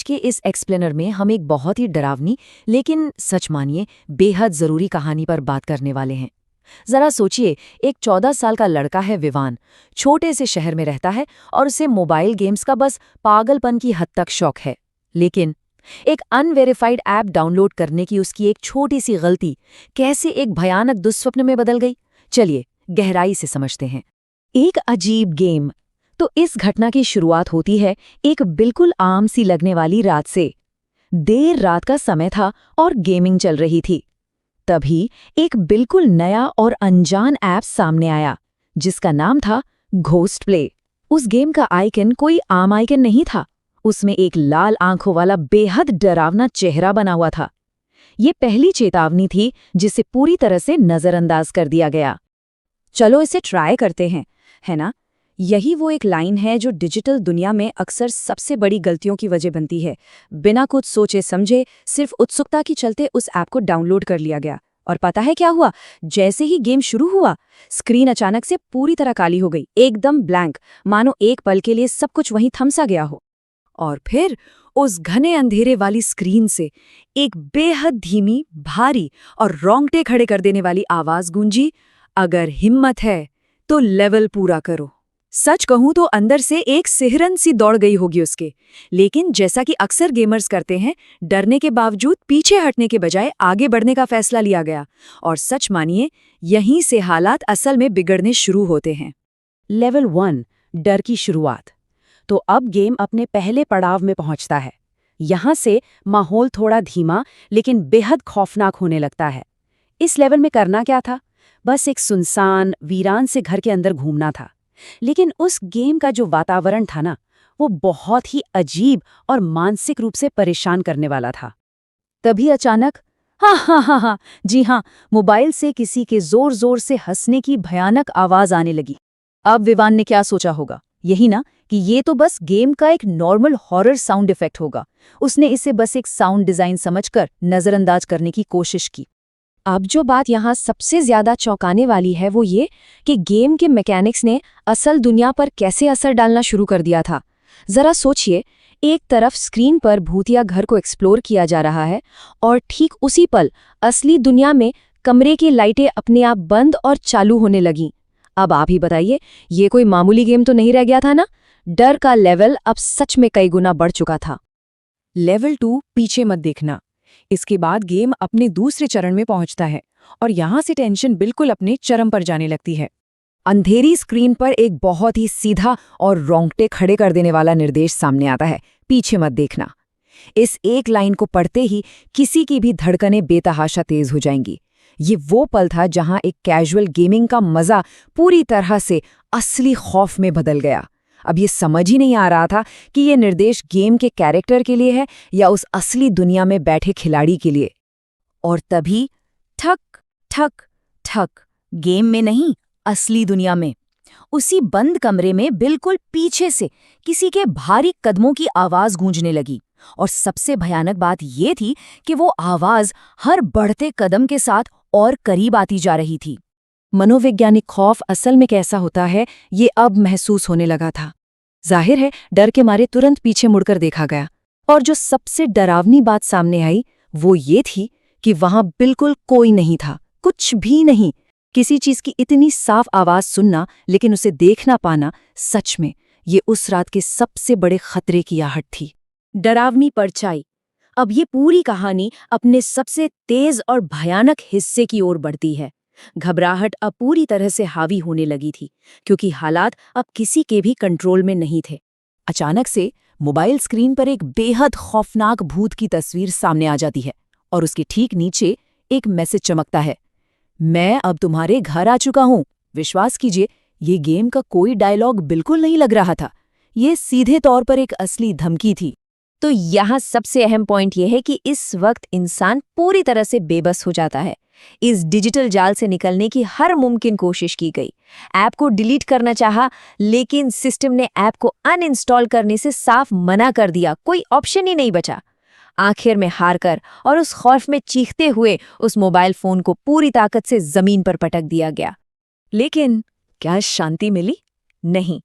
के इस एक्सप्लेनर में हम एक बहुत ही डरावनी लेकिन सच मानिए बेहद ज़रूरी कहानी पर बात करने वाले हैं। ज़रा सोचिए, एक 14 साल का लड़का है विवान, छोटे से शहर में रहता है और उसे मोबाइल गेम्स का बस पागलपन की हद तक शौक है। लेकिन एक अनवेरिफाइड ऐप डाउनलोड करने की उसकी एक छोटी सी गलती कैसे एक भयानक दुस्वप्न में बदल गई, चलिए गहराई से समझते हैं। एक अजीब गेम। तो इस घटना की शुरुआत होती है एक बिल्कुल आम सी लगने वाली रात से। देर रात का समय था और गेमिंग चल रही थी। तभी एक बिल्कुल नया और अनजान ऐप सामने आया जिसका नाम था घोस्ट प्ले। उस गेम का आइकन कोई आम आइकन नहीं था, उसमें एक लाल आंखों वाला बेहद डरावना चेहरा बना हुआ था। ये पहली चेतावनी थी जिसे पूरी तरह से नजरअंदाज कर दिया गया। चलो इसे ट्राई करते हैं, है ना? यही वो एक लाइन है जो डिजिटल दुनिया में अक्सर सबसे बड़ी गलतियों की वजह बनती है। बिना कुछ सोचे समझे सिर्फ उत्सुकता के चलते उस ऐप को डाउनलोड कर लिया गया। और पता है क्या हुआ? जैसे ही गेम शुरू हुआ, स्क्रीन अचानक से पूरी तरह काली हो गई, एकदम ब्लैंक, मानो एक पल के लिए सब कुछ वहीं थम सा गया हो। और फिर उस घने अंधेरे वाली स्क्रीन से एक बेहद धीमी, भारी और रोंगटे खड़े कर देने वाली आवाज गूंजी, अगर हिम्मत है तो लेवल पूरा करो। सच कहूं तो अंदर से एक सिहरन सी दौड़ गई होगी उसके। लेकिन जैसा कि अक्सर गेमर्स करते हैं, डरने के बावजूद पीछे हटने के बजाय आगे बढ़ने का फैसला लिया गया। और सच मानिए, यहीं से हालात असल में बिगड़ने शुरू होते हैं। लेवल 1, डर की शुरुआत। तो अब गेम अपने पहले पड़ाव में पहुंचता है। यहां से माहौल थोड़ा धीमा लेकिन बेहद खौफनाक होने लगता है। इस लेवल में करना क्या था? बस एक सुनसान, वीरान से घर के अंदर घूमना था। लेकिन उस गेम का जो वातावरण था ना, वो बहुत ही अजीब और मानसिक रूप से परेशान करने वाला था। तभी अचानक हाँ, जी हाँ, मोबाइल से किसी के जोर जोर से हंसने की भयानक आवाज आने लगी। अब विवान ने क्या सोचा होगा? यही ना कि ये तो बस गेम का एक नॉर्मल हॉरर साउंड इफेक्ट होगा। उसने इसे बस एक साउंड डिजाइन समझकर नजरअंदाज करने की कोशिश की। अब जो बात यहाँ सबसे ज्यादा चौंकाने वाली है वो ये कि गेम के मैकेनिक्स ने असल दुनिया पर कैसे असर डालना शुरू कर दिया था। जरा सोचिए, एक तरफ स्क्रीन पर भूतिया घर को एक्सप्लोर किया जा रहा है और ठीक उसी पल असली दुनिया में कमरे की लाइटें अपने आप बंद और चालू होने लगीं। अब आप ही बताइए, ये कोई मामूली गेम तो नहीं रह गया था ना? डर का लेवल अब सच में कई गुना बढ़ चुका था। लेवल 2, पीछे मत देखना। इसके बाद गेम अपने दूसरे चरण में पहुंचता है और यहां से टेंशन बिल्कुल अपने चरम पर जाने लगती है। अंधेरी स्क्रीन पर एक बहुत ही सीधा और रोंगटे खड़े कर देने वाला निर्देश सामने आता है, पीछे मत देखना। इस एक लाइन को पढ़ते ही किसी की भी धड़कनें बेतहाशा तेज हो जाएंगी। ये वो पल था जहां एक कैजुअल गेमिंग का मजा पूरी तरह से असली खौफ में बदल गया। अब ये समझ ही नहीं आ रहा था कि ये निर्देश गेम के कैरेक्टर के लिए है या उस असली दुनिया में बैठे खिलाड़ी के लिए। और तभी ठक ठक ठक, गेम में नहीं, असली दुनिया में, उसी बंद कमरे में बिल्कुल पीछे से किसी के भारी कदमों की आवाज गूंजने लगी। और सबसे भयानक बात ये थी कि वो आवाज हर बढ़ते कदम के साथ और करीब आती जा रही थी। मनोवैज्ञानिक खौफ असल में कैसा होता है, ये अब महसूस होने लगा था। जाहिर है, डर के मारे तुरंत पीछे मुड़कर देखा गया। और जो सबसे डरावनी बात सामने आई वो ये थी कि वहां बिल्कुल कोई नहीं था, कुछ भी नहीं। किसी चीज की इतनी साफ आवाज सुनना लेकिन उसे देख ना पाना, सच में ये उस रात के सबसे बड़े खतरे की आहट थी। डरावनी परछाई। अब ये पूरी कहानी अपने सबसे तेज और भयानक हिस्से की ओर बढ़ती है। घबराहट अब पूरी तरह से हावी होने लगी थी क्योंकि हालात अब किसी के भी कंट्रोल में नहीं थे। अचानक से मोबाइल स्क्रीन पर एक बेहद खौफनाक भूत की तस्वीर सामने आ जाती है और उसके ठीक नीचे एक मैसेज चमकता है, मैं अब तुम्हारे घर आ चुका हूं। विश्वास कीजिए, ये गेम का कोई डायलॉग बिल्कुल नहीं लग रहा था। ये सीधे तौर पर एक असली धमकी थी। तो यहाँ सबसे अहम पॉइंट यह है कि इस वक्त इंसान पूरी तरह से बेबस हो जाता है। इस डिजिटल जाल से निकलने की हर मुमकिन कोशिश की गई। ऐप को डिलीट करना चाहा, लेकिन सिस्टम ने ऐप को अनइंस्टॉल करने से साफ मना कर दिया। कोई ऑप्शन ही नहीं बचा। आखिर में हार कर और उस खौफ में चीखते हुए उस मोबाइल फोन को पूरी ताकत से जमीन पर पटक दिया गया। लेकिन क्या शांति मिली? नहीं।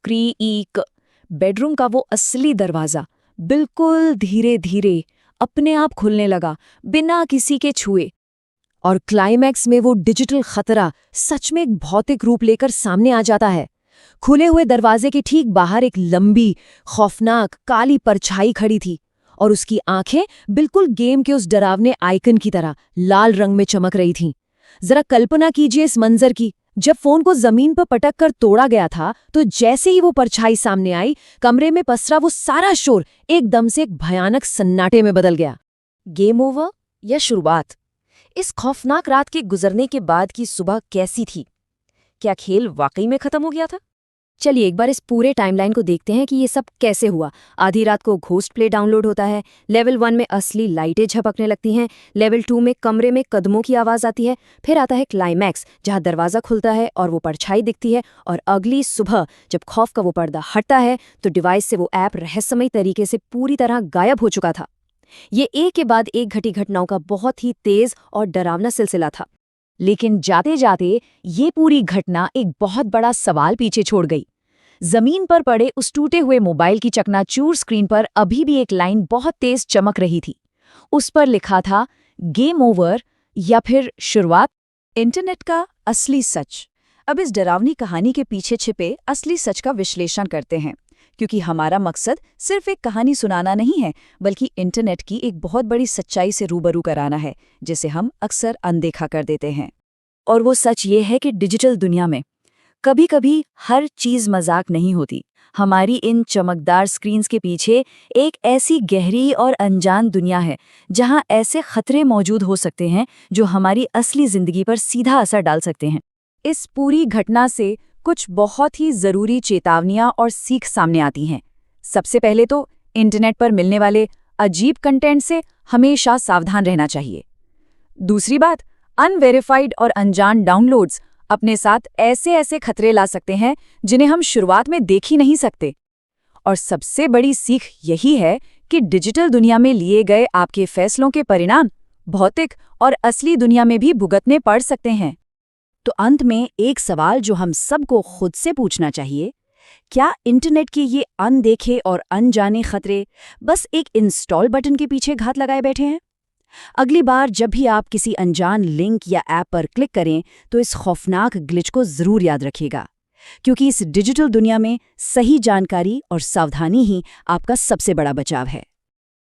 क्रीक, बेडरूम का वो असली दरवाजा बिल्कुल धीरे धीरे अपने आप खुलने लगा, बिना किसी के छुए। और क्लाइमैक्स में वो डिजिटल खतरा सच में एक भौतिक रूप लेकर सामने आ जाता है। खुले हुए दरवाजे के ठीक बाहर एक लंबी, खौफनाक काली परछाई खड़ी थी और उसकी आंखें बिल्कुल गेम के उस डरावने आइकन की तरह लाल रंग में चमक रही थीं। जरा कल्पना कीजिए इस मंजर की। जब फोन को जमीन पर पटक कर तोड़ा गया था, तो जैसे ही वो परछाई सामने आई, कमरे में पसरा वो सारा शोर एकदम से एक भयानक सन्नाटे में बदल गया। गेम ओवर या शुरुआत? इस खौफनाक रात के गुजरने के बाद की सुबह कैसी थी? क्या खेल वाकई में खत्म हो गया था? चलिए एक बार इस पूरे टाइमलाइन को देखते हैं कि ये सब कैसे हुआ। आधी रात को घोस्ट प्ले डाउनलोड होता है, लेवल 1 में असली लाइटें झपकने लगती हैं, लेवल 2 में कमरे में कदमों की आवाज़ आती है, फिर आता है क्लाइमैक्स जहाँ दरवाज़ा खुलता है और वो परछाई दिखती है, और अगली सुबह जब खौफ का वो पर्दा हटता है तो डिवाइस से वो ऐप रहस्यमयी तरीके से पूरी तरह गायब हो चुका था। ये एक के बाद एक घटी घटनाओं का बहुत ही तेज और डरावना सिलसिला था। लेकिन जाते जाते ये पूरी घटना एक बहुत बड़ा सवाल पीछे छोड़ गई। जमीन पर पड़े उस टूटे हुए मोबाइल की चकनाचूर स्क्रीन पर अभी भी एक लाइन बहुत तेज चमक रही थी। उस पर लिखा था, गेम ओवर या फिर शुरुआत। इंटरनेट का असली सच। अब इस डरावनी कहानी के पीछे छिपे असली सच का विश्लेषण करते हैं, क्योंकि हमारा मकसद सिर्फ एक कहानी सुनाना नहीं है, बल्कि इंटरनेट की एक बहुत बड़ी सच्चाई से रूबरू कराना है, जिसे हम अक्सर अनदेखा कर देते हैं। और वो सच ये है कि डिजिटल दुनिया में कभी कभी हर चीज मजाक नहीं होती। हमारी इन चमकदार स्क्रीन्स के पीछे एक ऐसी गहरी और अनजान दुनिया है, जहां ऐसे खतरे मौजूद हो सकते हैं जो हमारी असली जिंदगी पर सीधा असर डाल सकते हैं। इस पूरी घटना से कुछ बहुत ही जरूरी चेतावनियां और सीख सामने आती हैं। सबसे पहले तो इंटरनेट पर मिलने वाले अजीब कंटेंट से हमेशा सावधान रहना चाहिए। दूसरी बात, अनवेरिफाइड और अनजान डाउनलोड्स अपने साथ ऐसे ऐसे खतरे ला सकते हैं जिन्हें हम शुरुआत में देख ही नहीं सकते। और सबसे बड़ी सीख यही है कि डिजिटल दुनिया में लिए गए आपके फैसलों के परिणाम भौतिक और असली दुनिया में भी भुगतने पड़ सकते हैं। तो अंत में एक सवाल जो हम सबको खुद से पूछना चाहिए, क्या इंटरनेट के ये अनदेखे और अनजाने खतरे बस एक इंस्टॉल बटन के पीछे घात लगाए बैठे हैं? अगली बार जब भी आप किसी अनजान लिंक या ऐप पर क्लिक करें तो इस खौफनाक ग्लिच को जरूर याद रखिएगा, क्योंकि इस डिजिटल दुनिया में सही जानकारी और सावधानी ही आपका सबसे बड़ा बचाव है।